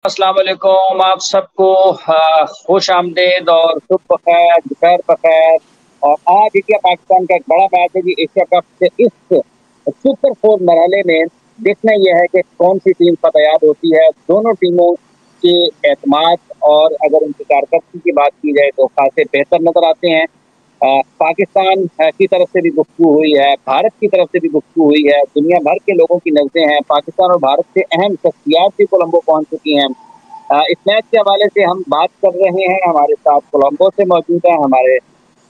अस्सलाम वालेकुम आप सबको। खुश आमदेद और शुभ बखैर, दोपहर बखैर। और आज इंडिया पाकिस्तान का एक बड़ा मैच है जी एशिया कप से इस सुपर फोर मरहले में। देखना यह है कि कौन सी टीम फतेयाब होती है। दोनों टीमों के एतमाद और अगर उनकी कारकर्दगी की बात की जाए तो खासे बेहतर नजर आते हैं। पाकिस्तान की तरफ से भी गुफ्तगू हुई है, भारत की तरफ से भी गुफ्तगू हुई है, दुनिया भर के लोगों की नजरें हैं। पाकिस्तान और भारत से अहम शख्सियात भी कोलंबो पहुंच चुकी हैं। इस मैच के हवाले से हम बात कर रहे हैं। हमारे साथ कोलंबो से मौजूद है हमारे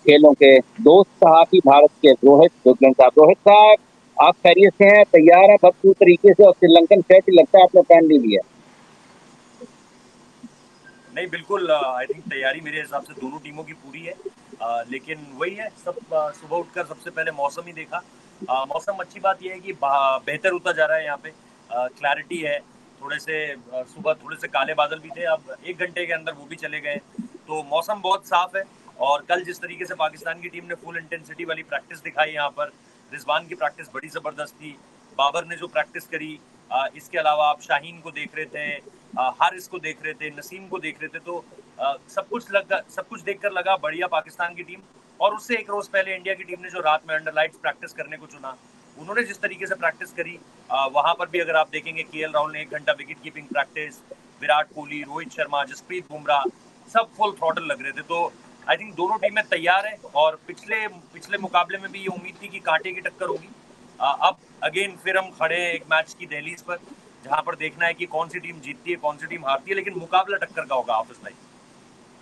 खेलों के दोस्त सहाफी भारत के रोहित दुगलन साहब। रोहित साहब, आप खैरियत से हैं? तैयार हैं भरपूर तरीके से? और श्रीलंकन सेट लगता है आपने पहन ली भी है। नहीं, बिल्कुल। आई थिंक तैयारी मेरे हिसाब से दोनों टीमों की पूरी है। लेकिन वही है, सब सुबह उठकर सबसे पहले मौसम ही देखा। मौसम अच्छी बात यह है कि बेहतर होता जा रहा है। यहाँ पे क्लैरिटी है। थोड़े से सुबह थोड़े से काले बादल भी थे, अब 1 घंटे के अंदर वो भी चले गए। तो मौसम बहुत साफ है। और कल जिस तरीके से पाकिस्तान की टीम ने फुल इंटेंसिटी वाली प्रैक्टिस दिखाई यहाँ पर, रिजवान की प्रैक्टिस बड़ी ज़बरदस्त थी। बाबर ने जो प्रैक्टिस करी, इसके अलावा आप शाहीन को देख रहे थे, हारिस को देख रहे थे, नसीम को देख रहे थे। तो सब कुछ देखकर लगा बढ़िया पाकिस्तान की टीम। और उससे एक रोज पहले इंडिया की टीम ने जो रात में अंडर लाइट्स प्रैक्टिस करने को चुना, उन्होंने जिस तरीके से प्रैक्टिस करी, वहां पर भी अगर आप देखेंगे केएल राहुल ने 1 घंटा wicket keeping practice, Virat Kohli, Rohit Sharma, Jasprit Bumrah, सब फुल थ्रॉटल लग रहे थे। तो आई थिंक दोनों टीमें तैयार है। और पिछले पिछले मुकाबले में भी ये उम्मीद थी कि कांटे की टक्कर होगी। अब अगेन फिर हम खड़े हैं एक मैच की दहलीज पर, जहां पर देखना है कि कौन सी टीम जीतती है, कौन सी टीम हारती है। लेकिन मुकाबला टक्कर का होगा, हाफिज भाई।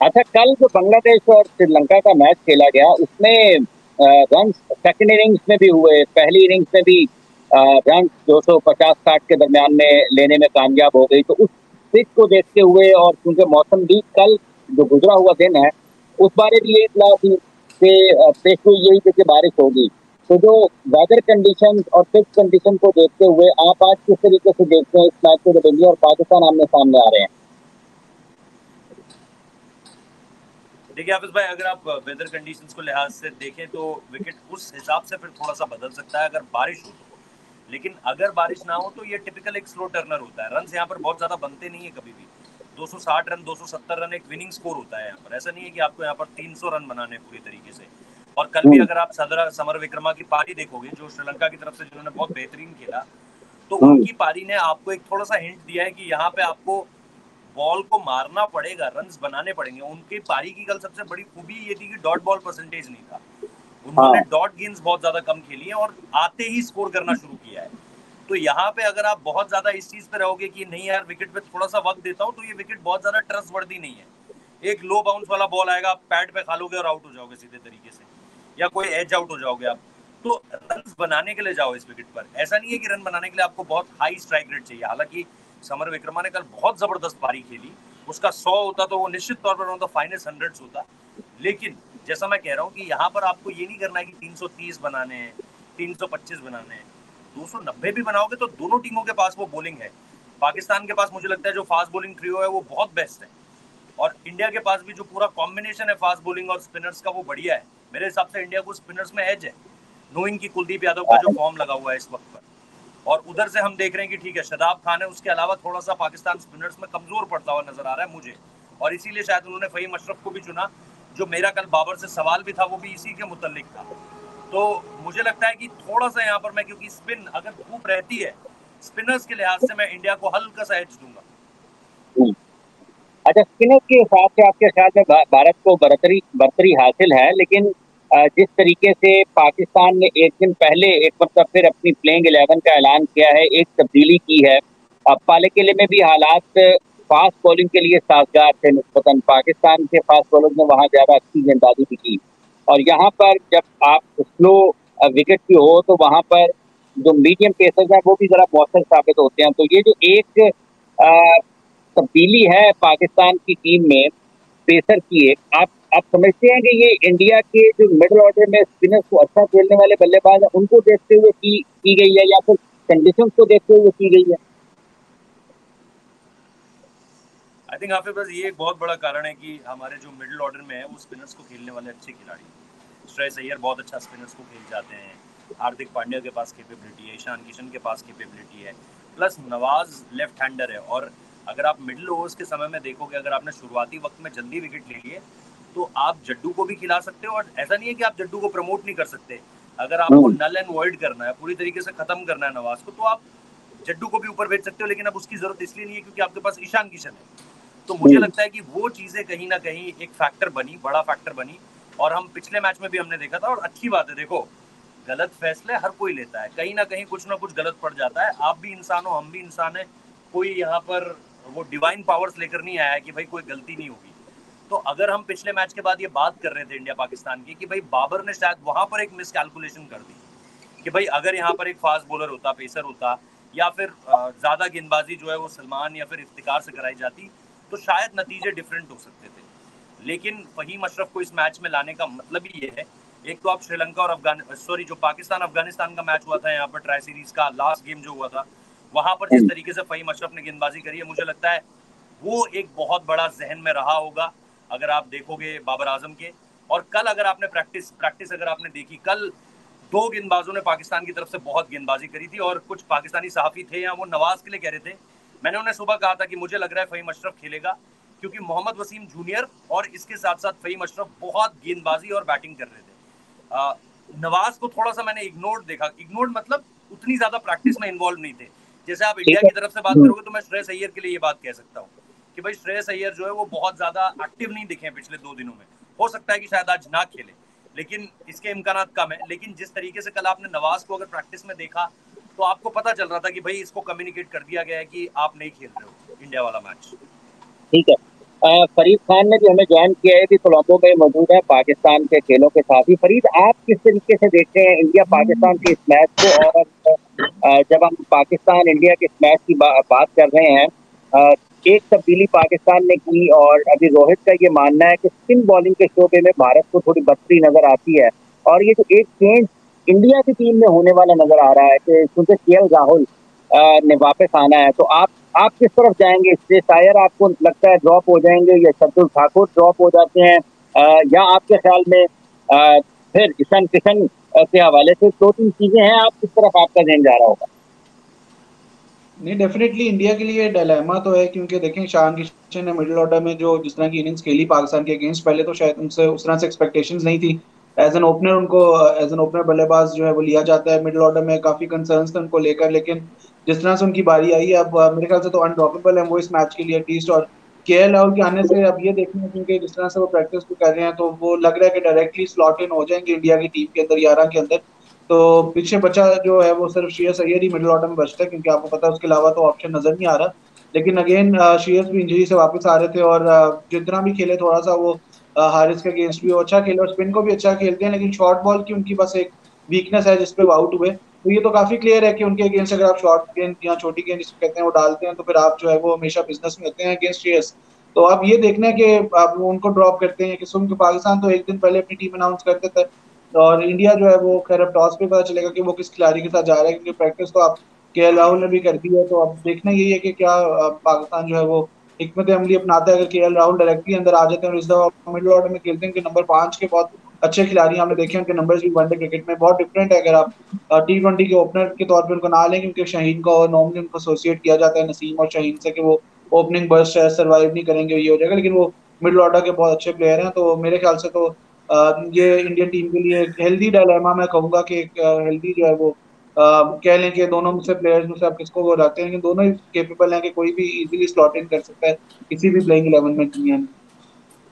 अच्छा, कल जो बांग्लादेश और श्रीलंका का मैच खेला गया उसमें रन सेकंड इनिंग्स में भी हुए, पहली इनिंग्स में भी रन 250-60 के दरमियान में लेने में कामयाब हो गई। तो उस पिच को देखते हुए और क्योंकि मौसम भी कल जो गुजरा हुआ दिन है उस बारे भी यही इतला थी कि पेशगोई यही थी कि बारिश होगी। तो जो वेदर कंडीशन और पिच कंडीशन को देखते हुए आप आज किस तरीके से देखते हैं इस मैच को जब इंडिया और पाकिस्तान आमने सामने आ रहे हैं? देखिए हाफिज भाई, अगर आप वेदर कंडीशंस को लिहाज से देखें तो विकेट उस हिसाब से फिर थोड़ा सा बदल सकता है अगर बारिश हो तो। लेकिन अगर बारिश ना हो तो ये टिपिकल एक स्लो टर्नर होता है। रन यहाँ पर बहुत ज्यादा बनते नहीं है कभी भी। 260 रन, 270 रन एक विनिंग स्कोर होता है यहाँ पर। ऐसा नहीं है कि आपको यहाँ पर 300 रन बनाने पूरी तरीके से। और कल भी अगर आप समर विक्रमा की पारी देखोगे, जो श्रीलंका की तरफ से जिन्होंने बहुत बेहतरीन खेला, तो हम्म। उनकी पारी ने आपको एक थोड़ा सा हिंट दिया है कि यहाँ पे आपको बॉल को मारना पड़ेगा, रन्स बनाने पड़ेंगे। उनकी पारी की कल सबसे बड़ी खूबी ये थी कि डॉट बॉल परसेंटेज नहीं था। उन्होंने हाँ। डॉट गेंस बहुत ज्यादा कम खेली है और आते ही स्कोर करना शुरू किया है। तो यहाँ पे अगर आप बहुत ज्यादा इस चीज पे रहोगे कि नहीं यार विकेट पे थोड़ा सा वक्त देता हूँ, तो ये विकेट बहुत ज्यादा ट्रस्ट वर्दी नहीं है। एक लो बाउंस वाला बॉल आएगा, आप पैड पे खा लोगे और आउट हो जाओगे सीधे तरीके से, या कोई एज आउट हो जाओगे आप। तो रन बनाने के लिए जाओ इस विकेट पर। ऐसा नहीं है कि रन बनाने के लिए आपको बहुत हाई स्ट्राइक रेट चाहिए। हालांकि समर विक्रमा ने कल बहुत जबरदस्त पारी खेली। उसका 100 होता तो वो निश्चित तौर पर फाइनेस्ट हंड्रेड्स होता। लेकिन जैसा मैं कह रहा हूँ कि यहाँ पर आपको ये नहीं करना है कि 330 बनाने हैं, 325 बनाने हैं। 290 भी बनाओगे तो दोनों टीमों के पास वो बॉलिंग है। पाकिस्तान के पास मुझे लगता है जो फास्ट बॉलिंग ट्रियो है वो बहुत बेस्ट है। और इंडिया के पास भी जो पूरा कॉम्बिनेशन है फास्ट बॉलिंग और स्पिनर्स का वो बढ़िया है। मेरे हिसाब से इंडिया को स्पिनर्स में एज है, नोइंग की कुलदीप यादव का जो फॉर्म लगा हुआ है इस वक्त पर। और उधर से हम देख रहे हैं कि ठीक है शदाब खान है, उसके अलावा थोड़ा सा पाकिस्तान स्पिनर्स में कमजोर पड़ता हुआ नजर आ रहा है मुझे। और इसीलिए शायद उन्होंने फहीम अशरफ को भी चुना। जो मेरा कल बाबर से सवाल भी था वो भी इसी के मुतल्लिक था। तो मुझे लगता है कि थोड़ा सा यहाँ पर मैं, क्योंकि स्पिन अगर धूप रहती है, स्पिनर्स के लिहाज से मैं इंडिया को हल्का सा एज दूंगा। हम्म। अच्छा, स्पिनर के हिसाब से आपके ख्याल में भारत को बरतरी बरतरी हासिल है, लेकिन जिस तरीके से पाकिस्तान ने एक दिन पहले एक मतलब फिर अपनी प्लेइंग 11 का ऐलान किया है, एक तब्दीली की है। अब पाले किले में भी हालात फास्ट बॉलिंग के लिए साजगार थे निस्बतन। पाकिस्तान के फास्ट बॉलर ने वहां ज्यादा अच्छी गेंदबाजी भी की। और यहाँ पर जब आप स्लो विकेट की हो तो वहां पर जो मीडियम पेसर्स हैं वो भी जरा मौसर साबित होते हैं। तो ये जो एक तब्दीली है पाकिस्तान की टीम में पेसर की, एक आप समझते हैं कि ये इंडिया के जो मिडिल ऑर्डर में स्पिनर्स को अच्छा खेलने वाले बल्लेबाज हैं उनको देखते हुए की गई है या फिर कंडीशंस को देखते हुए की गई है? आई थिंक हाफिज बस ये एक बहुत बड़ा कारण है कि हमारे जो मिडिल ऑर्डर में है वो स्पिनर्स को खेलने वाले अच्छे खिलाड़ी हैं। श्रेयस अय्यर बहुत अच्छा स्पिनर्स को खेल जाते हैं। हार्दिक पांड्या के पास कैपेबिलिटी है, ईशान किशन के पास कैपेबिलिटी है। प्लस नवाज लेफ्ट हैंडर है। और अगर आप मिडिल ओवर्स के समय में देखोगे, अगर आपने शुरुआती वक्त में जल्दी विकेट ले लिए तो आप जड्डू को भी खिला सकते हो, और ऐसा नहीं है कि आप जड्डू को प्रमोट नहीं कर सकते। अगर आपको नल एंड वॉइड करना है, पूरी तरीके से खत्म करना है नवाज को, तो आप जड्डू को भी ऊपर भेज सकते हो, लेकिन अब उसकी जरूरत इसलिए नहीं है क्योंकि आपके पास ईशान किशन है। तो मुझे लगता है कि वो चीजें कहीं ना कहीं एक फैक्टर बनी, बड़ा फैक्टर बनी, और हम पिछले मैच में भी हमने देखा था। और अच्छी बात है, देखो गलत फैसले हर कोई लेता है, कहीं ना कहीं कुछ ना कुछ गलत पड़ जाता है। आप भी इंसान हो, हम भी इंसान है, कोई यहाँ पर वो डिवाइन पावर्स लेकर नहीं आया है कि भाई कोई गलती नहीं होगी। तो अगर हम पिछले मैच के बाद ये बात कर रहे थे इंडिया पाकिस्तान की कि भाई बाबर ने शायद वहां पर एक मिसकैलकुलेशन कर दी कि भाई अगर यहाँ पर एक फास्ट बॉलर होता, पेसर होता, या फिर ज्यादा गेंदबाजी जो है वो सलमान या फिर इफ्तिकार से कराई जाती, तो शायद नतीजे डिफरेंट हो सकते थे। लेकिन फहीम अशरफ को इस मैच में लाने का मतलब ही ये है, एक तो आप श्रीलंका और जो पाकिस्तान अफगानिस्तान का मैच हुआ था यहाँ पर, ट्राई सीरीज का लास्ट गेम जो हुआ था, वहां पर जिस तरीके से फहीम अशरफ ने गेंदबाजी करी है, मुझे लगता है वो एक बहुत बड़ा जहन में रहा होगा अगर आप देखोगे बाबर आजम के। और कल अगर आपने प्रैक्टिस अगर आपने देखी, कल दो गेंदबाजों ने पाकिस्तान की तरफ से बहुत गेंदबाजी करी थी, और कुछ पाकिस्तानी सहाफी थे या वो नवाज के लिए कह रहे थे। मैंने उन्हें सुबह कहा था कि मुझे लग रहा है फहीम अशरफ खेलेगा, क्योंकि मोहम्मद वसीम जूनियर और इसके साथ साथ फहीम अशरफ बहुत गेंदबाजी और बैटिंग कर रहे थे। नवाज को थोड़ा सा मैंने इग्नोर्ड मतलब उतनी ज्यादा प्रैक्टिस में इन्वॉल्व नहीं थे। जैसे आप इंडिया की तरफ से बात करोगे तो मैं श्रेयस अय्यर के लिए ये बात कह सकता हूँ कि भाई श्रेयस अय्यर जो है वो बहुत ज्यादा एक्टिव नहीं दिखे पिछले 2 दिनों में। हो सकता है कि शायद आज ना खेले, लेकिन इसके इम्कान कम है। लेकिन जिस तरीके से कल आपने नवाज को अगर प्रैक्टिस में देखा तो आपको पता चल रहा था कि भाई इसको कम्युनिकेट कर दिया गया है कि आप नहीं खेल रहे हो इंडिया वाला मैच। ठीक है। फरीद खान ने भी हमें ज्वाइन किया है, भी कोलंबो में मौजूद है पाकिस्तान के खेलों के साथ ही। फरीद, आप किस तरीके से देखते हैं इंडिया पाकिस्तान के इस मैच को? और जब हम पाकिस्तान इंडिया के इस मैच की बात कर रहे हैं, एक तब्दीली पाकिस्तान ने की, और अभी रोहित का ये मानना है कि स्पिन बॉलिंग के शोबे में भारत को थोड़ी बढ़ती नजर आती है। और ये जो एक चेंज इंडिया की टीम में होने वाला नजर आ रहा है कि क्योंकि केएल राहुल ने वापस आना है, तो आप किस तरफ जाएंगे? श्रेयस अय्यर आपको लगता है ड्रॉप हो जाएंगे, या शार्दुल ठाकुर ड्रॉप हो जाते हैं, या आपके ख्याल में फिर ईशान किशन के हवाले से 2-3 चीजें हैं, आप किस तरफ आपका ध्यान जा रहा होगा? नहीं, डेफिनेटली इंडिया के लिए डिलेमा तो है, क्योंकि देखें ईशान किशन ने मिडिल ऑर्डर में जो जिस तरह की इनिंग्स खेली पाकिस्तान के अगेंस्ट, पहले तो शायद उनसे उस तरह से एक्सपेक्टेशंस नहीं थी। एज एन ओपनर बल्लेबाज जो है वो लिया जाता है मिडिल ऑर्डर में, काफी कंसर्न्स थे उनको लेकर, लेकिन जिस तरह से उनकी बारी आई है अब मेरे ख्याल से तो अनड्रॉपेबल है वो इस मैच के लिए एटलीस्ट। और केएल राहुल के आने से अब ये देखना है, क्योंकि जिस तरह से वो प्रैक्टिस भी कर रहे हैं तो वो लग रहा है कि डायरेक्टली स्लॉट इन हो जाएंगे इंडिया की टीम के अंदर, 11 के अंदर। तो पीछे बचा जो है वो सिर्फ श्रेयस अय्यर ही मिडिल ऑर्डर में बचता है, क्योंकि आपको पता है उसके अलावा तो ऑप्शन नजर नहीं आ रहा। लेकिन अगेन श्रेयस भी इंजरी से वापस आ रहे थे, और जितना भी खेले थोड़ा सा वो हारिस के अगेंस्ट भी वो अच्छा खेले, और स्पिन को भी अच्छा खेलते हैं, लेकिन शॉर्ट बॉल की उनकी बस एक वीकनेस है जिसपे वो आउट हुए। तो ये तो काफी क्लियर है कि उनके अगेंस्ट अगर आप शॉर्ट गेंद या छोटी गेंद जिसको कहते हैं वो डालते हैं, तो फिर आप जो है वो हमेशा बिजनेस में होते हैं अगेंस्ट श्रेयस। तो आप ये देखना है कि आप उनको ड्रॉप करते हैं कि सुन के पाकिस्तान तो एक दिन पहले अपनी टीम अनाउंस करते थे, और इंडिया जो है वो खैर अब टॉस पे पता चलेगा कि वो किस खिलाड़ी के साथ जा रहा है, क्योंकि प्रैक्टिस तो आप केएल राहुल ने भी कर दी है। तो अब देखना यही है कि क्या पाकिस्तान जो है वो हिकमत अमली अपनाता है। अगर केएल राहुल डायरेक्टली अंदर आ जाते हैं और इस दफा मिडिल ऑर्डर में खेलते हैं कि नंबर 5 के बहुत अच्छे खिलाड़ी हमने देखे, उनके नंबर्स भी वनडे क्रिकेट में बहुत डिफरेंट है। अगर आप T20 के ओपनर के तौर पर उनको ना लें, क्योंकि शाहीन को नॉर्मली उनको एसोसिएट किया जाता है नसीम और शाहीन से कि वो ओपनिंग बर्स्ट सर्वाइव नहीं करेंगे, ये हो जाएगा, लेकिन वो मिडिल ऑर्डर के बहुत अच्छे प्लेयर हैं। तो मेरे ख्याल से तो ये इंडियन टीम के लिए एक हेल्दी डायलेमा मैं कहूंगा कि एक हेल्दी जो है वो कह लें कि दोनों में से प्लेयर्स में से आप किसको वो रखते हैं, लेकिन दोनों ही केपेबल हैं कि कोई भी इजीली स्लॉट इन कर सकता है किसी भी प्लेइंग 11 में दुनिया में।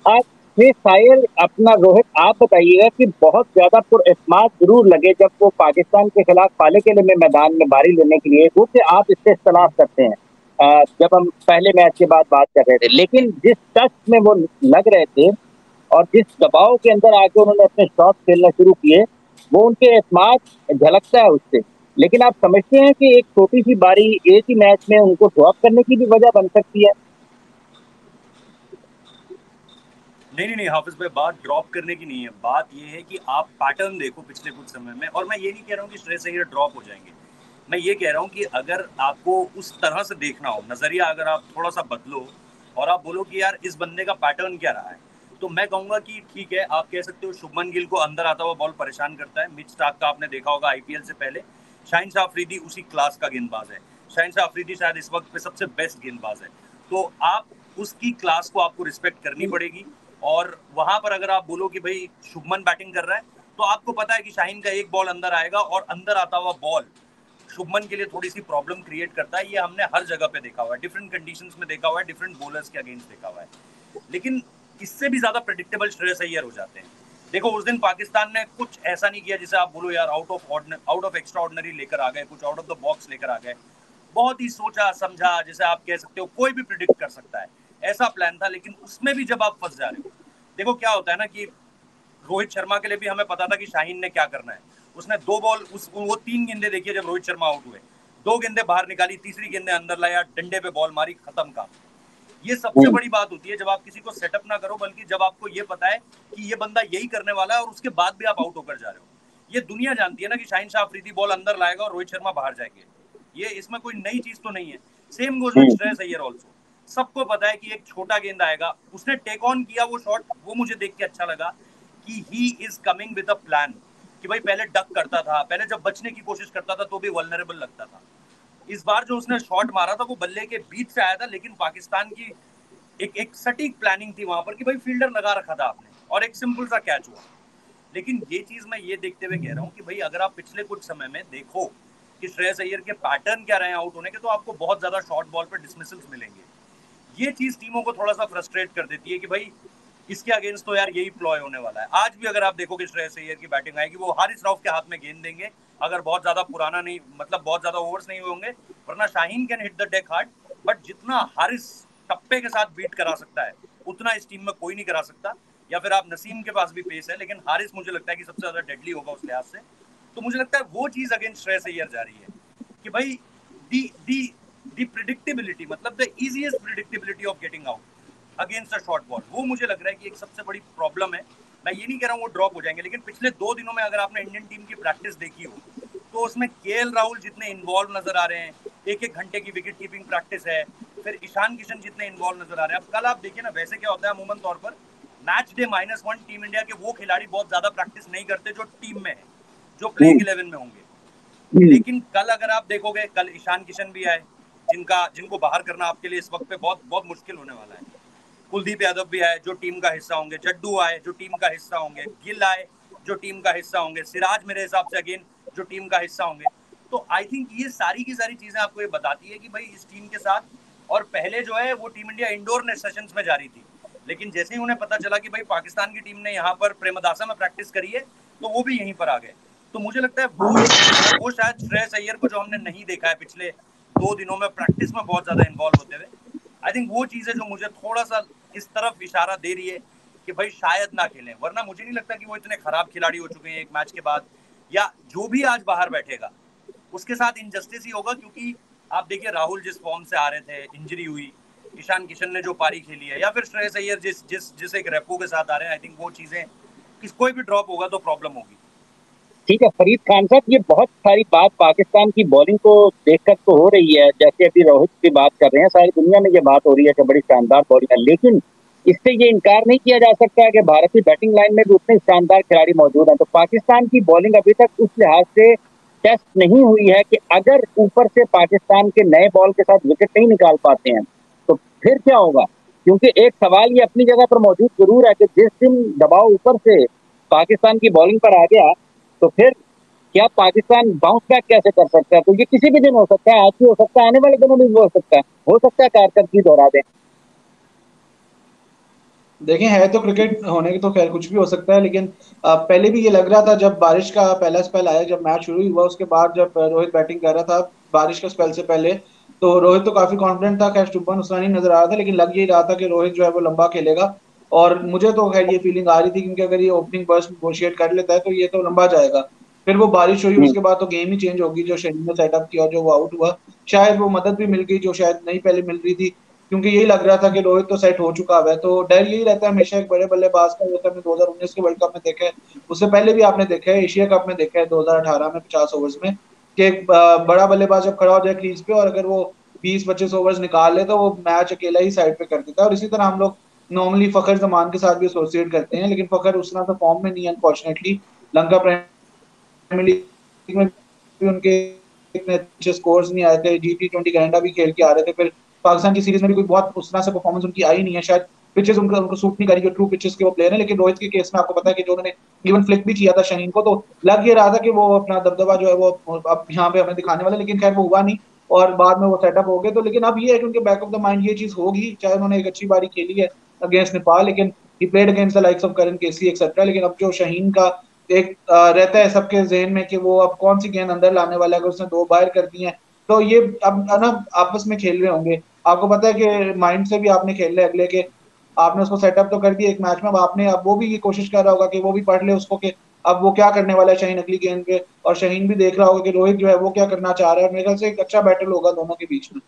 आज श्रेयस अय्यर अपना, रोहित आप बताइएगा कि बहुत ज्यादा पुरस्मात जरूर लगे जब वो पाकिस्तान के खिलाफ पाले किले में मैदान में बारी लेने के लिए, वो कि आप इससे इख्तलाफ करते हैं जब हम पहले मैच के बाद बात कर रहे थे, लेकिन जिस टच में वो लग रहे थे और जिस दबाव के अंदर आके उन्होंने अपने शॉट खेलना शुरू किए, वो उनके एतमाद झलकता है उससे। लेकिन आप समझते हैं कि एक छोटी सी बारी एक ही मैच में उनको ड्रॉप करने की भी वजह बन सकती है? नहीं हाफिज भाई, बात ड्रॉप करने की नहीं है। बात ये है कि आप पैटर्न देखो पिछले कुछ समय में, और मैं ये नहीं कह रहा हूँ कि श्रेयस अय्यर ड्रॉप हो जाएंगे। मैं ये कह रहा हूँ कि अगर आपको उस तरह से देखना हो, नजरिया अगर आप थोड़ा सा बदलो और आप बोलो कि यार इस बंदे का पैटर्न क्या रहा है, तो मैं कहूंगा कि ठीक है, आप कह सकते हो शुभमन गिल को अंदर आता हुआ बॉल परेशान करता है। मिच स्टार्क का आपने देखा होगा आईपीएल से पहले, शाहीन शाह अफरीदी उसी क्लास का गेंदबाज है। शाहीन शाह अफरीदी शायद इस वक्त पे सबसे बेस्ट गेंदबाज है। तो आप उसकी क्लास को आपको रिस्पेक्ट करनी पड़ेगी। और वहां पर अगर आप बोलो कि भाई शुभमन बैटिंग कर रहा है, तो आपको पता है कि शाहीन का एक बॉल अंदर आएगा और अंदर आता हुआ बॉल शुभमन के लिए थोड़ी सी प्रॉब्लम क्रिएट करता है। ये हमने हर जगह पे देखा हुआ है, डिफरेंट कंडीशंस में देखा हुआ है, डिफरेंट बॉलर्स के अगेंस्ट देखा हुआ है। लेकिन इससे भी ज्यादा प्रेडिक्टेबल श्रेयस अय्यर हो जाते हैं। देखो उस दिन पाकिस्तान ने कुछ ऐसा नहीं किया जिसे आप बोलो यार आउट ऑफ एक्स्ट्रा ऑर्डिनरी लेकर आ गए, कुछ आउट ऑफ द बॉक्स लेकर आ गए। बहुत ही सोचा समझा, जैसे आप कह सकते हो कोई भी प्रिडिक्ट कर सकता है, ऐसा प्लान था। लेकिन उसमें भी जब आप फंस जा रहे हो, देखो क्या होता है ना कि रोहित शर्मा के लिए भी हमें पता था कि शाहीन ने क्या करना है। उसने 2 बॉल वो 3 गेंदे देखिए जब रोहित शर्मा आउट हुए, 2 गेंदे बाहर निकाली, तीसरी गेंदे अंदर लाया, डंडे पे बॉल मारी, खत्म काम। ये सबसे बड़ी बात होती है जब आप किसी को सेटअप ना करो, बल्कि जब आपको ये पता है कि ये बंदा यही करने वाला है और उसके बाद भी आप आउट होकर जा रहे हो। ये दुनिया जानती है ना कि शाहीन शाह अफरीदी बॉल अंदर लाएगा और रोहित शर्मा बाहर जाएंगे। ये इसमें कोई नई चीज तो नहीं है। Same goes with Shreyas Iyer also. सबको पता है कि एक छोटा गेंद आएगा, उसने टेक ऑन किया वो शॉट, वो मुझे देख के अच्छा लगा कि he is coming with a plan. कि भाई पहले डक करता था, पहले जब बचने की कोशिश करता था तो भी वल्नरेबल लगता था। इस बार जो उसने शॉट मारा था वो बल्ले के बीच से आया था, लेकिन पाकिस्तान की एक सटीक प्लानिंग थी वहां पर कि भाई फील्डर लगा रखा था आपने और एक सिंपल सा कैच हुआ। लेकिन ये चीज मैं ये देखते हुए कह रहा हूँ कि भाई अगर आप पिछले कुछ समय में देखो कि श्रेयस अय्यर के पैटर्न क्या रहे आउट होने के, तो आपको बहुत ज्यादा शॉर्ट बॉल पर डिसमिसल्स मिलेंगे। ये चीज टीमों को थोड़ा सा फ्रस्ट्रेट कर देती है कि भाई इसके अगेंस्ट तो यार यही प्लॉय होने वाला है। आज भी अगर आप देखोगे श्रेयस अय्यर की बैटिंग आएगी, वो हारिस रऊफ के हाथ में गेंद देंगे, अगर बहुत ज्यादा पुराना नहीं, मतलब बहुत ज्यादा ओवर्स नहीं होंगे, वरना Shaheen can hit the deck hard. But जितना हारिस टप्पे के साथ बीट करा सकता है, उतना इस टीम में कोई नहीं करा सकता। या फिर आप नसीम के पास भी पेस है, लेकिन हारिस मुझे लगता है कि सबसे ज्यादा डेडली होगा उस लिहाज से। तो मुझे लगता है वो चीज अगेंस्ट श्रेयस अय्यर जा रही है कि भाई दी दी दी प्रिडिक्टेबिलिटी, मतलब the easiest predictability of getting out against a short ball, वो मुझे लग रहा है कि एक सबसे बड़ी प्रॉब्लम है। मैं ये नहीं कह रहा हूँ वो ड्रॉप हो जाएंगे, लेकिन पिछले 2 दिनों में अगर आपने इंडियन टीम की प्रैक्टिस देखी हो, तो उसमें केएल राहुल जितने इन्वॉल्व नजर आ रहे हैं, 1-1 घंटे की विकेट कीपिंग प्रैक्टिस है, फिर ईशान किशन जितने इन्वॉल्व नजर आ रहे हैं। अब कल आप देखिए ना, वैसे क्या होता है अमूमन तौर पर मैच डे -1 टीम इंडिया के वो खिलाड़ी बहुत ज्यादा प्रैक्टिस नहीं करते जो टीम में है, जो प्लेइंग 11 में होंगे। लेकिन कल अगर आप देखोगे, कल ईशान किशन भी आए, जिनको बाहर करना आपके लिए इस वक्त पे बहुत बहुत मुश्किल होने वाला है। कुलदीप यादव भी आए जो टीम का हिस्सा होंगे, जड्डू आए जो टीम का हिस्सा होंगे, गिल आए जो टीम का हिस्सा होंगे, सिराज मेरे हिसाब से अगेन जो टीम का हिस्सा होंगे। तो आई थिंक ये सारी की सारी चीजें आपको ये बताती है कि भाई इस टीम के साथ, और पहले जो है वो टीम इंडिया इंडोर सेशंस में जा रही थी, लेकिन जैसे ही उन्हें पता चला कि भाई पाकिस्तान की टीम ने यहाँ पर प्रेमदासा में प्रैक्टिस करी है, तो वो भी यहीं पर आ गए। तो मुझे लगता है वो शायद श्रेयस अय्यर को जो हमने नहीं देखा है पिछले 2 दिनों में प्रैक्टिस में बहुत ज्यादा इन्वॉल्व होते हुए, आई थिंक वो चीज है जो मुझे थोड़ा सा इस तरफ इशारा दे रही है कि भाई शायद ना खेलें। वरना मुझे नहीं लगता कि वो इतने खराब खिलाड़ी हो चुके हैं एक मैच के बाद, या जो भी आज बाहर बैठेगा उसके साथ इनजस्टिस ही होगा। क्योंकि आप देखिए राहुल जिस फॉर्म से आ रहे थे, इंजरी हुई, ईशान किशन ने जो पारी खेली है, या फिर श्रेयस अय्यर जिस एक रेपो के साथ आ रहे हैं, आई थिंक वो चीजें कोई भी ड्रॉप होगा तो प्रॉब्लम होगी। ठीक है फरीद खान साहब, ये बहुत सारी बात पाकिस्तान की बॉलिंग को देखकर तो हो रही है, जैसे अभी रोहित की बात कर रहे हैं, सारी दुनिया में ये बात हो रही है कि बड़ी शानदार बॉलिंग है, लेकिन इससे ये इनकार नहीं किया जा सकता है कि भारतीय बैटिंग लाइन में भी उतने शानदार खिलाड़ी मौजूद हैं। तो पाकिस्तान की बॉलिंग अभी तक उस लिहाज से टेस्ट नहीं हुई है कि अगर ऊपर से पाकिस्तान के नए बॉल के साथ विकेट नहीं निकाल पाते हैं तो फिर क्या होगा। क्योंकि एक सवाल ये अपनी जगह पर मौजूद जरूर है कि जिस दिन दबाव ऊपर से पाकिस्तान की बॉलिंग पर आ गया, तो फिर क्या पाकिस्तान बाउंस बैक कैसे कर सकता है। तो ये किसी भी दिन हो सकता है, आज भी हो सकता है, आने वाले दिनों में भी हो सकता है कारकर्दगी दोहरा दें। देखें, है तो क्रिकेट, होने की तो खैर कुछ भी हो सकता है, लेकिन पहले भी ये लग रहा था जब बारिश का पहला स्पेल आया, जब मैच शुरू हुआ उसके बाद जब रोहित बैटिंग कर रहा था बारिश के स्पेल से पहले, तो रोहित तो काफी कॉन्फिडेंट था। खैर शुभमन उतना नहीं नजर आ रहा था, लेकिन लग यही रहा था कि रोहित जो है वो लंबा खेलेगा। और मुझे तो खैर ये फीलिंग आ रही थी, क्योंकि अगर ये ओपनिंग बर्स्ट नेगोशिएट कर लेता है तो ये तो लंबा जाएगा। फिर वो बारिश हुई, उसके बाद तो गेम ही चेंज होगी। जो शेड्यूल में सेटअप किया, जो वो आउट हुआ, शायद वो मदद भी मिल गई जो शायद नहीं पहले मिल रही थी, क्योंकि यही लग रहा था कि रोहित तो सेट हो चुका है। तो डर यही रहता है हमेशा एक बड़े बल्लेबाज का, जैसे हमने 2019 के वर्ल्ड कप में देखा है, उससे पहले भी आपने देखा है एशिया कप में देखा है 2018 में 50 ओवर्स में, कि एक बड़ा बल्लेबाज जब खड़ा हो जाए क्रीज पे और अगर वो 20-25 ओवर्स निकाल ले तो वो मैच अकेला ही साइड पे कर देता है। और इसी तरह हम लोग नॉर्मली फखर जमान के साथ भी एसोसिएट करते हैं, लेकिन फखर उस तरह तो फॉर्म में नहीं है अनफॉर्चुनेटली। लंका प्रीमियर लीग में भी उनके इतने अच्छे स्कोर्स नहीं आए थे, G20 कनाडा भी खेल के आ रहे थे, फिर पाकिस्तान की सीरीज में भी कोई बहुत उस तरह से परफॉर्मेंस उनकी आई नहीं है, शायद पिचेस उनको सूट नहीं करी जो ट्रू पिचेस के वो प्लेयर है। लेकिन रोहित के केस में आपको पता है कि जो उन्होंने इवन फ्लिक भी किया था शाहीन को, तो लग ये रहा था कि वो अपना दबदबा जो है वो अब यहाँ पे हमें दिखाने वाले, लेकिन खैर वो हुआ नहीं और बाद में वो सेटअप हो गए। तो लेकिन अब ये है कि उनके बैक ऑफ द माइंड ये चीज होगी, चाहे उन्होंने एक अच्छी बारी खेली है अगेंस्ट नेपाल, लेकिन he played against the likes of Karan KC etcetera. लेकिन अब जो शाहीन का एक रहता है सबके जहन में कि वो अब कौन सी गेंद अंदर लाने वाला है, अगर उसने 2 बार कर दी है तो ये अब ना आपस में खेल रहे होंगे। आपको पता है कि माइंड से भी आपने खेल रहे अगले के, आपने उसको सेटअप तो कर दिया एक मैच में, अब आपने अब वो भी ये कोशिश कर रहा होगा कि वो भी पढ़ ले उसको कि अब वो क्या करने वाला है शाहीन अगली गेंद पे, और शाहीन भी देख रहा होगा कि रोहित जो है वो क्या करना चाह रहा है। मेरे ख्याल से एक अच्छा बैटल होगा दोनों के बीच में।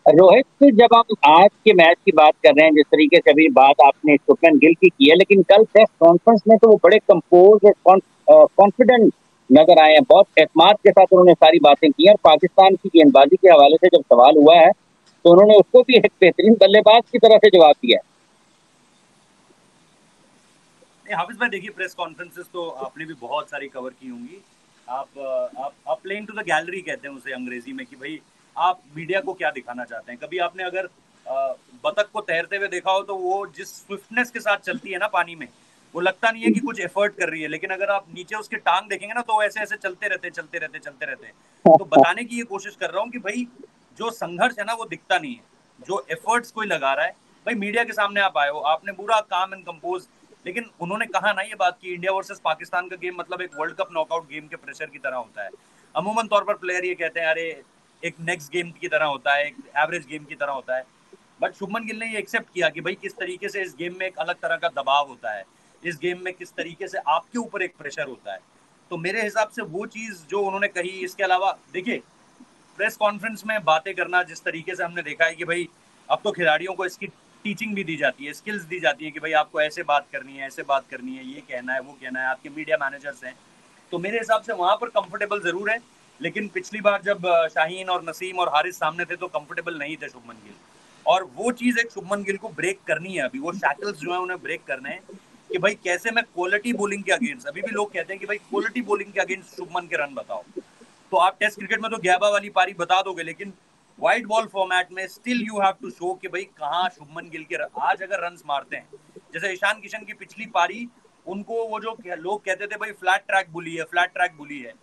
रोहित, जब हम आज के मैच की बात कर रहे हैं, जिस तरीके से अभी बात आपने शुभमन गिल की है, लेकिन कल प्रेस कॉन्फ्रेंस में तो वो बड़े कंपोज और कॉन्फिडेंट नजर आए हैं। बहुत एतमाद के साथ उन्होंने सारी बातें की हैं। और पाकिस्तान की गेंदबाजी के हवाले से जब सवाल हुआ है तो उन्होंने उसको भी एक बेहतरीन बल्लेबाज की तरह से जवाब दिया है। हाफिज भाई देखिए, प्रेस कॉन्फ्रेंसेस तो आपने भी बहुत सारी कवर की होंगी। आप प्लेइंग टू द गैलरी कहते हैं उसे अंग्रेजी में, कि भाई आप मीडिया को क्या दिखाना चाहते हैं। कभी आपने अगर बतख को तैरते हुए देखा हो तो वो जिस स्विफ्टनेस के साथ चलती है ना पानी में, वो लगता नहीं है कि कुछ एफर्ट कर रही है, लेकिन अगर आप नीचे उसके टांग देखेंगे ना तो ऐसे ऐसे चलते रहते। तो बताने की ये कोशिश कर रहा हूँ कि भाई जो संघर्ष है ना वो दिखता नहीं है, जो एफर्ट्स कोई लगा रहा है। भाई मीडिया के सामने आप आए हो, आपने पूरा काम एंड कंपोज, लेकिन उन्होंने कहा ना ये बात कि इंडिया वर्सेस पाकिस्तान का गेम मतलब एक वर्ल्ड कप नॉकआउट गेम के प्रेशर की तरह होता है। अमूमन तौर पर प्लेयर ये कहते हैं अरे एक नेक्स्ट गेम की तरह होता है, एक एवरेज गेम की तरह होता है। बट शुभमन गिल ने ये एक्सेप्ट किया कि भाई किस तरीके से इस गेम में एक अलग तरह का दबाव होता है, इस गेम में किस तरीके से आपके ऊपर एक प्रेशर होता है। तो मेरे हिसाब से वो चीज जो उन्होंने कही, इसके अलावा देखिए प्रेस कॉन्फ्रेंस में बातें करना जिस तरीके से हमने देखा है कि भाई अब तो खिलाड़ियों को इसकी टीचिंग भी दी जाती है, स्किल्स दी जाती है कि भाई आपको ऐसे बात करनी है, ऐसे बात करनी है, ये कहना है, वो कहना है। आपके मीडिया मैनेजर्स हैं, तो मेरे हिसाब से वहां पर कंफर्टेबल जरूर है। लेकिन पिछली बार जब शाहीन और नसीम और हारिस सामने थे तो कंफर्टेबल नहीं थे शुभमन गिल, और वो चीज एक शुभमन गिल को ब्रेक करनी है। अभी वो शैकल्स जो है उन्हें ब्रेक करने हैं कि भाई कैसे मैं क्वालिटी बॉलिंग के अगेंस्ट, अभी भी लोग कहते हैं कि भाई क्वालिटी बॉलिंग के अगेंस्ट शुभमन के रन बताओ। तो आप टेस्ट क्रिकेट में तो गैबा वाली पारी बता दोगे, लेकिन वाइट बॉल फॉर्मेट में still you have to show कि भाई कहाँ शुभमन गिल के आज अगर रन्स मारते हैं, जैसे ईशान किशन की पिछली पारी, उनको वो जो लोग कहते थे भाई फ्लैट ट्रैक बुली है, फ्लैट ट्रैक बुली है,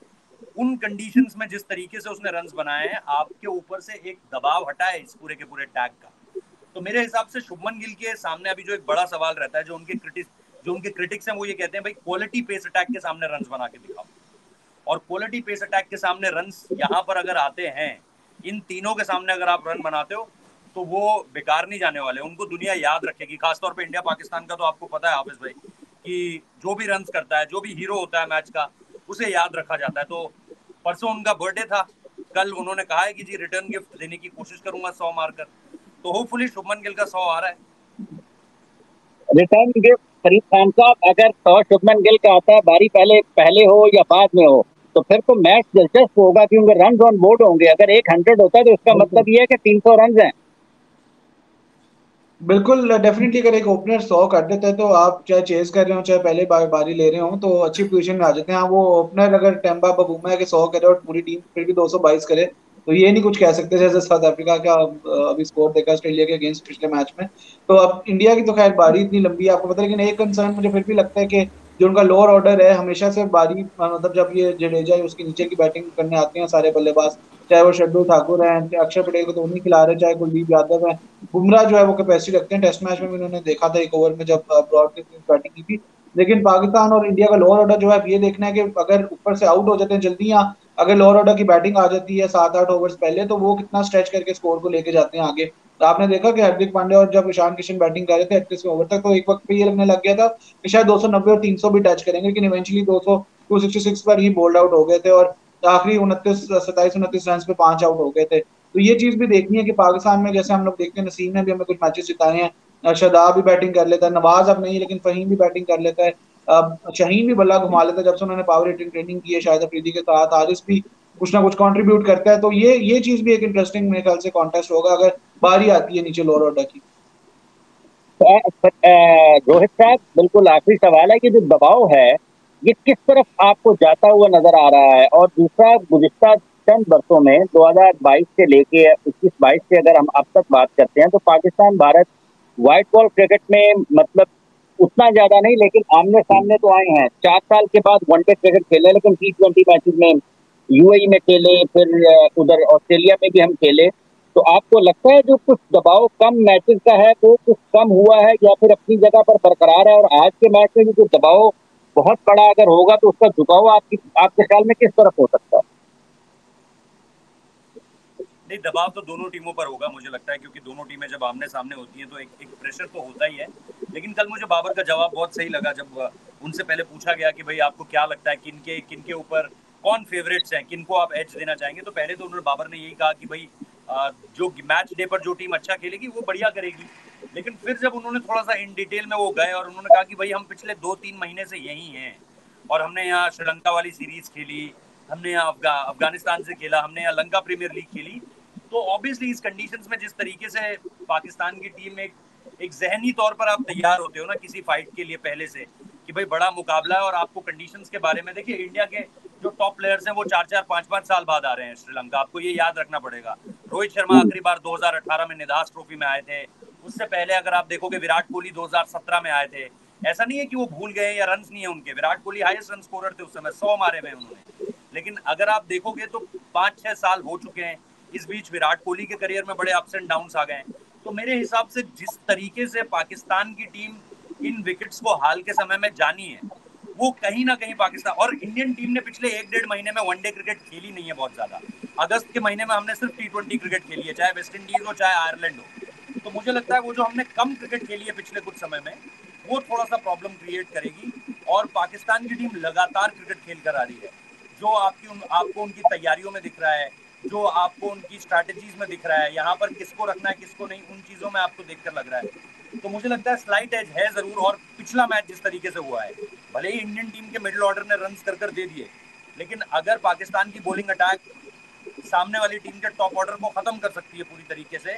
उन कंडीशंस में जिस तरीके से उसने रन्स बनाए हैं, आपके ऊपर से एक दबाव हटा है इस पूरे के पूरे टैग का। तो मेरे हिसाब से शुभमन गिल के सामने अभी जो एक बड़ा सवाल रहता है, जो उनके क्रिटिक्स हैं वो ये कहते हैं भाई क्वालिटी पेस अटैक के सामने रन्स बना के दिखाओ। और क्वालिटी पेस अटैक के सामने रन्स यहाँ पर अगर आते हैं, इन तीनों के सामने अगर आप रन बनाते हो तो वो बेकार नहीं जाने वाले, उनको दुनिया याद रखेगी। खासतौर पे इंडिया पाकिस्तान का तो आपको पता है हाफिज भाई कि जो भी रन्स करता है, जो भी हीरो होता है मैच का, उसे याद रखा जाता है। तो परसों उनका बर्थडे था, कल उन्होंने कहा है कि जी रिटर्न गिफ्ट देने की कोशिश करूंगा 100 मारकर, तो होपफुली शुभमन गिल का 100 आ रहा है। रिटर्न गिफ्ट फरीद खान साहब, अगर 100 शुभमन गिल का आता है, बारी पहले हो या बाद में हो, तो फिर तो मैच दिलचस्प होगा क्योंकि रन ऑन बोर्ड होंगे। अगर 100 होता है तो इसका मतलब ये है कि 300 रन हैं। बिल्कुल डेफिनेटली, अगर एक ओपनर 100 कर देता है तो आप चाहे चेस कर रहे हो चाहे पहले बारी ले रहे हो तो अच्छी पोजीशन में आ जाते हैं। हाँ, वो ओपनर अगर टेम्बा बबूमा के 100 करे और पूरी टीम फिर भी 222 करे तो ये नहीं कुछ कह सकते। जैसे साउथ अफ्रीका का अभी स्कोर देखा ऑस्ट्रेलिया के अगेंस्ट पिछले मैच में, तो अब इंडिया की तो खैर बारी इतनी लंबी है आपको पता है। लेकिन एक कंसर्न मुझे फिर भी लगता है कि जो उनका लोअर ऑर्डर है हमेशा से बारी मतलब जब ये जडेजा उसके नीचे की बैटिंग करने आते हैं सारे बल्लेबाज, चाहे वो शार्दुल ठाकुर हैं, अक्षर पटेल को तो नहीं खिला रहे, चाहे कुलदीप यादव है, बुमराह जो है वो कैपेसिटी रखते हैं। टेस्ट मैच में भी उन्होंने देखा था एक ओवर में जब ब्रॉड की बैटिंग की थी। लेकिन पाकिस्तान और इंडिया का लोअर ऑर्डर जो है ये देखना है कि अगर ऊपर से आउट हो जाते हैं जल्दी या अगर लोअर ऑर्डर की बैटिंग आ जाती है 7-8 ओवर्स पहले तो वो कितना स्ट्रेच करके स्कोर को लेके जाते हैं आगे। तो आपने देखा कि हार्दिक पांड्या और जब ईशान किशन बैटिंग कर रहे थे 38वें ओवर तक तो एक वक्त पे ये लगने लग गया था कि शायद 290 और 300 भी टच करेंगे, लेकिन इवेंचुअली 266 पर ही बोल्ड आउट हो गए थे और आखिरी 27-29 रन पे 5 आउट हो गए थे। तो ये चीज भी देखनी है कि पाकिस्तान में जैसे हम लोग देखते हैं नसीम ने भी हमें कुछ मैचेस जिताए हैं, शादाब भी बैटिंग कर लेता है, नवाज अब नहीं लेकिन फहीम भी बैटिंग कर लेता है, शाहीन भी बल्ला घुमा लेता है जब से उन्होंने पावर हिटिंग ट्रेनिंग की है शायद अफरीदी के साथ, हारिस भी कुछ ना कुछ कंट्रीब्यूट करता है। तो ये चीज भी एक इंटरेस्टिंग मेरे ख्याल से कॉन्टेस्ट होगा अगर बारी आती है नीचे लोअर ऑर्डर की। रोहित साहब, बिल्कुल आखिरी सवाल है कि जो दबाव है ये किस तरफ आपको जाता हुआ नजर आ रहा है। और दूसरा, गुज़िश्ता चंद वर्षों में 2022 से लेके 21-22 से अगर हम अब तक बात करते हैं तो Pakistan Bharat white ball cricket में मतलब उतना ज्यादा नहीं, लेकिन आमने सामने तो आए हैं। 4 साल के बाद वनडे क्रिकेट खेले, लेकिन T20 मैचेस में यूएई में खेले, फिर उधर ऑस्ट्रेलिया में भी हम खेले। तो आपको लगता है जो कुछ दबाव कम मैचेस का है वो कुछ कम हुआ है या फिर अपनी जगह पर बरकरार है? और आज के मैच में भी जो दबाव बहुत बड़ा अगर होगा तो उसका झुकाव आपके ख्याल में किस तरफ हो सकता है? नहीं, दबाव तो दोनों टीमों पर होगा मुझे लगता है, क्योंकि दोनों टीमें जब आमने सामने होती हैं तो एक प्रेशर तो होता ही है। लेकिन कल मुझे बाबर का जवाब बहुत सही लगा जब उनसे पहले पूछा गया कि भाई आपको क्या लगता है किनके ऊपर कौन फेवरेट्स हैं, किनको आप एज देना चाहेंगे, तो पहले तो उन्होंने बाबर ने यही कहा कि भाई जो मैच डे पर जो टीम अच्छा खेलेगी वो बढ़िया करेगी। लेकिन फिर जब उन्होंने थोड़ा सा इन डिटेल में वो गए और उन्होंने कहा कि भाई हम पिछले 2-3 महीने से यही हैं और हमने यहाँ श्रीलंका वाली सीरीज खेली, हमने यहाँ अफगानिस्तान से खेला, हमने यहाँ लंका प्रीमियर लीग खेली, तो ऑब्वियसली इस कंडीशंस में जिस तरीके से पाकिस्तान की टीम एक जहनी तौर पर आप तैयार होते हो ना किसी फाइट के लिए पहले से कि भाई बड़ा मुकाबला है, और आपको कंडीशंस के बारे में देखिए, इंडिया के जो टॉप प्लेयर्स हैं वो 4-4 5-5 साल बाद आ रहे हैं श्रीलंका, आपको ये याद रखना पड़ेगा। रोहित शर्मा आखिरी बार 2018 में निदास ट्रॉफी में आए थे, उससे पहले अगर आप देखोगे विराट कोहली 2017 में आए थे। ऐसा नहीं है कि वो भूल गए या रन नहीं है उनके, Virat Kohli highest run scorer थे उस समय, 100 मारे हुए उन्होंने। लेकिन अगर आप देखोगे तो 5-6 साल हो चुके हैं, इस बीच विराट कोहली के करियर में बड़े अप्स एंड डाउन्स आ गए। तो मेरे हिसाब से जिस तरीके से पाकिस्तान की टीम इन विकेट्स को हाल के समय में जानी है, वो कहीं ना कहीं पाकिस्तान और इंडियन टीम ने पिछले 1-1.5 महीने में वनडे क्रिकेट खेली नहीं है बहुत ज्यादा। अगस्त के महीने में हमने सिर्फ T20 क्रिकेट खेली है, चाहे वेस्ट इंडीज हो चाहे आयरलैंड हो। तो मुझे लगता है वो जो हमने कम क्रिकेट खेली है पिछले कुछ समय में, वो थोड़ा सा प्रॉब्लम क्रिएट करेगी। और पाकिस्तान की टीम लगातार क्रिकेट खेल कर आ रही है, जो आपको उनकी तैयारियों में दिख रहा है, जो आपको उनकी स्ट्रैटेजीज में दिख रहा है, यहाँ पर किसको रखना है किसको नहीं, उन चीजों में आपको देखकर लग रहा है। तो मुझे लगता है स्लाइट एज है जरूर। और पिछला मैच जिस तरीके से हुआ है, भले ही इंडियन टीम के मिडिल ऑर्डर ने रन कर दे दिए, लेकिन अगर पाकिस्तान की बॉलिंग अटैक सामने वाली टीम के टॉप ऑर्डर को खत्म कर सकती है पूरी तरीके से,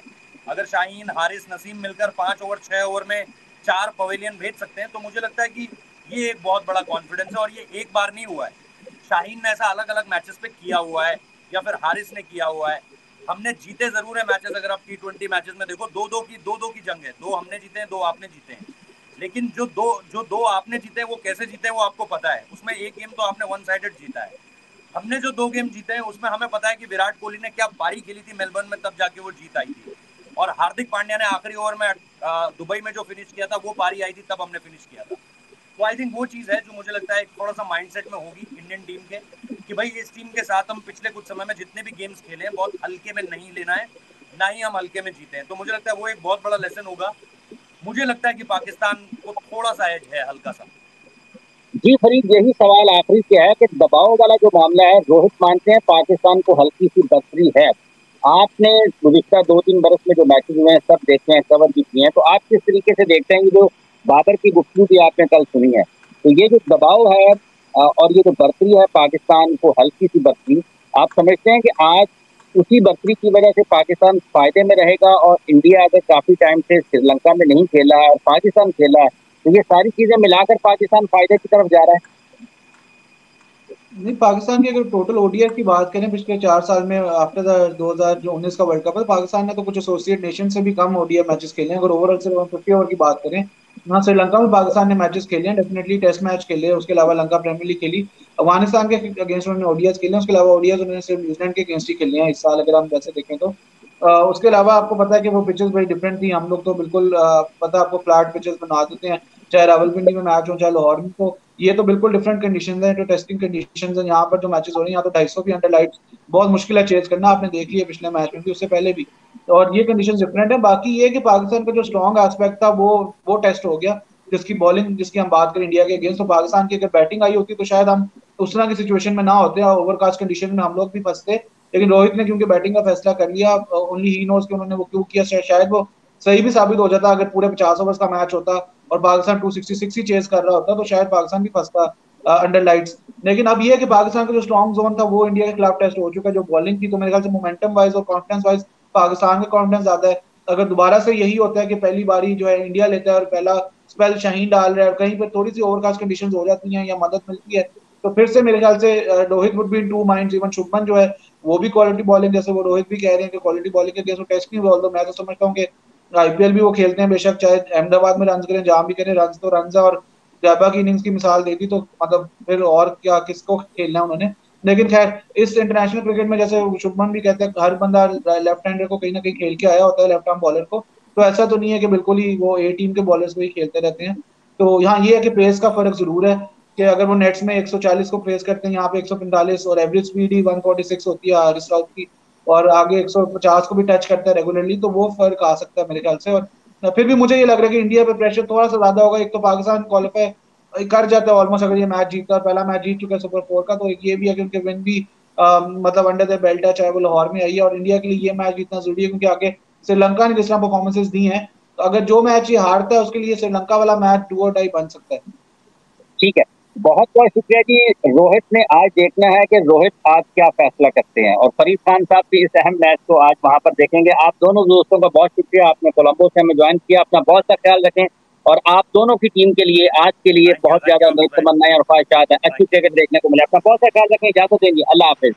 अगर शाहीन हारिस नसीम मिलकर 5 ओवर 6 ओवर में 4 पवेलियन भेज सकते हैं, तो मुझे लगता है कि ये एक बहुत बड़ा कॉन्फिडेंस है। और ये एक बार नहीं हुआ है, शाहीन ने ऐसा अलग अलग मैचेस पे किया हुआ है या फिर हारिस ने किया हुआ है। हमने जीते जरूर है मैचेस, अगर आप T20 मैचेस में देखो 2-2 की जंग है, 2 हमने जीते हैं 2 आपने जीते हैं। लेकिन जो दो आपने जीते हैं वो कैसे जीते हैं वो आपको पता है, उसमें एक गेम तो आपने वन साइडेड जीता है। हमने जो 2 गेम जीते हैं उसमें हमें पता है कि विराट कोहली ने क्या पारी खेली थी मेलबर्न में, तब जाके वो जीत आई थी। और हार्दिक पांड्या ने आखिरी ओवर में दुबई में जो फिनिश किया था वो पारी आई थी, तब हमने फिनिश किया था। तो आई थिंक वो चीज़ है जो मुझे लगता है थोड़ा सा माइंडसेट में होगी इंडियन टीम के, कि भाई इस टीम के साथ हम पिछले कुछ समय में जितने भी गेम्स खेले हैं बहुत हल्के में नहीं लेना है, ना ही हम हल्के में जीते हैं। तो मुझे लगता है वो एक बहुत बड़ा लेसन होगा। मुझे लगता है कि पाकिस्तान को थोड़ा सा एज है, हल्का सा। जी फरीद, यही सवाल आखिरी से है कि दबाव वाला जो मामला है, रोहित मानते हैं पाकिस्तान को हल्की सी बर्तरी है। आपने गुज़िश्ता 2-3 बरस में जो मैचेस हुए हैं सब देखे हैं, कवर भी किए हैं, तो आप किस तरीके से देखते हैं कि जो बाबर की गुफ्तगू भी आपने कल सुनी है, तो ये जो दबाव है और ये जो बर्तरी है पाकिस्तान को हल्की सी बर्तरी, आप समझते हैं कि आज उसी बर्तरी की वजह से पाकिस्तान फायदे में रहेगा? और इंडिया अगर काफी टाइम से श्रीलंका में नहीं खेला है और पाकिस्तान खेला है, तो ये सारी चीजें मिलाकर पाकिस्तान फायदे की तरफ जा रहा है। नहीं, पाकिस्तान की अगर टोटल ओडीआई की बात करें पिछले 4 साल में आफ्टर 2019 का वर्ल्ड कप है, पाकिस्तान ने तो कुछ एसोसिएट नेशन से भी कम ओडीआई मैचेस खेले हैं। अगर ओवरऑल से 150 ओवर की बात करें, हाँ श्रीलंका में पाकिस्तान ने मैचेस खेले हैं, डेफिनेटली टेस्ट मैच खेले हैं, उसके अलावा लंका प्रीमियर लीग खेली, अफगानिस्तान के अगेंस्ट उन्होंने ओडीआई खेले हैं, उसके अलावा ओडीआई उन्होंने सिर्फ न्यूजीलैंड के अगेंस्ट ही खेले हैं इस साल, अगर हम वैसे देखें तो। उसके अलावा आपको पता है कि वो पिचेस बड़ी डिफरेंट थी। हम लोग तो बिल्कुल पता आपको फ्लैट पिचेस बना देते हैं, चाहे रावलपिंडी में मैच हो चाहे लाहौर में, तो ये तो बिल्कुल डिफरेंट कंडीशंस हैं, जो टेस्टिंग कंडीशंस हैं। यहाँ पर जो मैचेस हो रहे हैं, यहाँ तो 250 भी अंडर लाइट्स बहुत मुश्किल है चेज करना, आपने देख लिया पिछले मैच में भी, उससे पहले भी। और ये कंडीशंस डिफरेंट है। बाकी ये कि पाकिस्तान का जो स्ट्रॉन्ग एस्पेक्ट था वो टेस्ट हो गया, जिसकी बॉलिंग जिसकी हम बात करें इंडिया के अगेंस्ट, तो पाकिस्तान की अगर बैटिंग आई होती तो शायद हम उस तरह की सिचुएशन में ना होते, ओवरकास्ट कंडीशन में हम लोग भी फंसते। लेकिन रोहित ने क्योंकि बैटिंग का फैसला कर लिया, ओनली ही नोज कि उन्होंने वो क्यों किया, शायद वो सही भी साबित हो जाता। अगर पूरे 50 ओवर्स का मैच होता और पाकिस्तान 266 ही चेस कर रहा होता, तो शायद पाकिस्तान भी फंसता अंडर लाइट्स। लेकिन अब ये है कि पाकिस्तान का जो स्ट्रॉन्ग जोन था वो इंडिया के खिलाफ टेस्ट हो चुका है। जो बॉलिंग थी, तो मेरे ख्याल से मोमेंटम वाइज और कॉन्फिडेंस वाइज पाकिस्तान का कॉन्फिडेंस ज्यादा है। अगर दोबारा से यही होता है कि पहली बारी जो है इंडिया लेता है और पहला स्पेल शाहीन डाल रहा है और कहीं पर थोड़ी सी ओवरकास्ट कंडीशन हो जाती है या मदद मिलती है, तो फिर से मेरे ख्याल से Rohit would be in two minds, even Shubman जो है वो भी क्वालिटी बॉलिंग, जैसे वो रोहित भी कह रहे हैं कि क्वालिटी बॉलिंग के अगेंस्ट वो टेस्ट नहीं बॉल, तो मैं तो समझता हूँ कि आईपीएल भी वो खेलते हैं बेशक, चाहे अहमदाबाद में रन करें जहां भी करें, रन तो रन है। और जाबा की इनिंग्स की मिसाल दे दी तो मतलब फिर और क्या, किसको खेलना है उन्होंने। लेकिन खैर इस इंटरनेशनल क्रिकेट में जैसे शुभमन भी कहते हैं हर बंदा लेफ्ट हैंडर को कहीं ना कहीं खेल के आया होता है, लेफ्ट आर्म बॉलर को, तो ऐसा तो नहीं है कि बिल्कुल ही वो ए टीम के बॉलर्स को ही खेलते रहते हैं। तो यहाँ ये है कि पेस का फर्क जरूर है कि अगर वो नेट्स में 140 को फेस करते हैं, यहाँ पे 145, और एवरेज स्पीड ही 146 होती है हारिस राउत की, और आगे 150 को भी टच करता है रेगुलरली, तो वो फर्क आ सकता है मेरे ख्याल से। और फिर भी मुझे ये लग रहा है कि इंडिया पे प्रेशर थोड़ा सा ज्यादा होगा। एक तो पाकिस्तान क्वालिफाई कर जाता है ऑलमोस्ट, अगर ये मैच जीतता है, पहला मैच जीत चुका है सुपर 4 का, तो एक ये भी है कि उनके विन भी मतलब अंडर द बेल्ट है, चाहे वो लाहौर में आई है। और इंडिया के लिए ये मैच जीतना जरूरी है क्योंकि आगे श्रीलंका ने जिस तरह परफॉर्मेंसेज दी हैं, तो अगर जो मैच ये हारता है उसके लिए श्रीलंका वाला मैच डू और डाई बन सकता है। ठीक है, बहुत बहुत शुक्रिया जी। रोहित ने आज देखना है कि रोहित आज क्या फैसला करते हैं, और फरीद खान साहब भी इस अहम मैच को आज वहां पर देखेंगे। आप दोनों दोस्तों का बहुत शुक्रिया, आपने कोलंबो से हमें ज्वाइन किया। अपना बहुत सा ख्याल रखें, और आप दोनों की टीम के लिए आज के लिए बहुत ज्यादा तमन्नाएं और ख्वाहिशात हैं, अच्छी क्रिकेट देखने को मिले। अपना बहुत सा ख्याल रखें, इजाजत देंगे, अल्लाह हाफिज।